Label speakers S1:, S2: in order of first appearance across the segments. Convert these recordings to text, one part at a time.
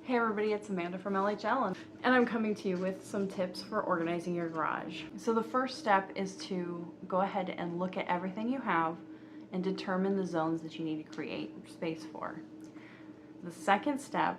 S1: Hey everybody, it's Amanda from LHL and I'm coming to you with some tips for organizing your garage. So the first step is to go ahead and look at everything you have and determine the zones that you need to create space for. The second step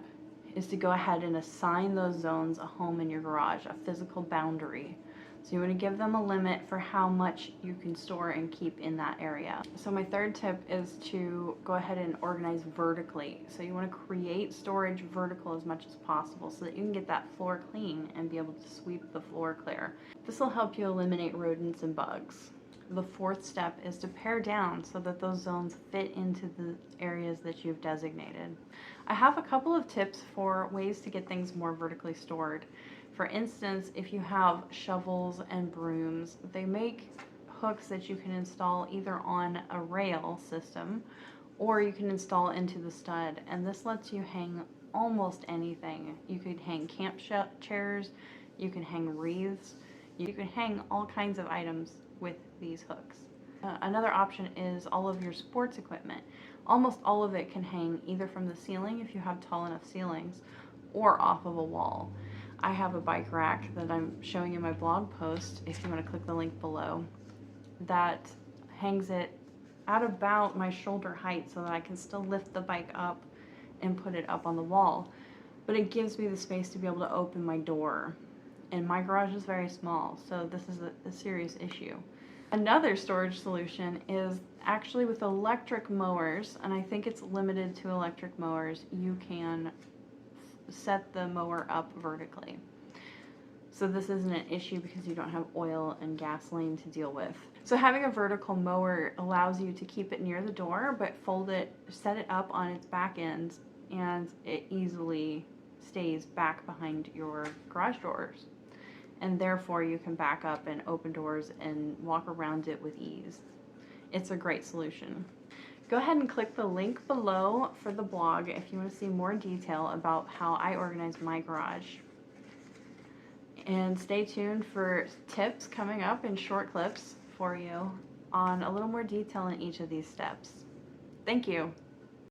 S1: is to go ahead and assign those zones a home in your garage, a physical boundary. So you want to give them a limit for how much you can store and keep in that area. So my third tip is to go ahead and organize vertically. So you want to create storage vertical as much as possible so that you can get that floor clean and be able to sweep the floor clear. This will help you eliminate rodents and bugs. The fourth step is to pare down so that those zones fit into the areas that you've designated. I have a couple of tips for ways to get things more vertically stored. For instance, if you have shovels and brooms, they make hooks that you can install either on a rail system or you can install into the stud, and this lets you hang almost anything. You could hang camp chairs, you can hang wreaths, you can hang all kinds of items with these hooks. Another option is all of your sports equipment. Almost all of it can hang either from the ceiling if you have tall enough ceilings or off of a wall. I have a bike rack that I'm showing in my blog post, if you want to click the link below, that hangs it at about my shoulder height so that I can still lift the bike up and put it up on the wall. But it gives me the space to be able to open my door. And my garage is very small, so this is a serious issue. Another storage solution is actually with electric mowers, and I think it's limited to electric mowers. You can set the mower up vertically. So this isn't an issue because you don't have oil and gasoline to deal with. So having a vertical mower allows you to keep it near the door, but set it up on its back end, and it easily stays back behind your garage doors. And therefore you can back up and open doors and walk around it with ease. It's a great solution. Go ahead and click the link below for the blog if you want to see more detail about how I organize my garage. And stay tuned for tips coming up in short clips for you on a little more detail in each of these steps. Thank you.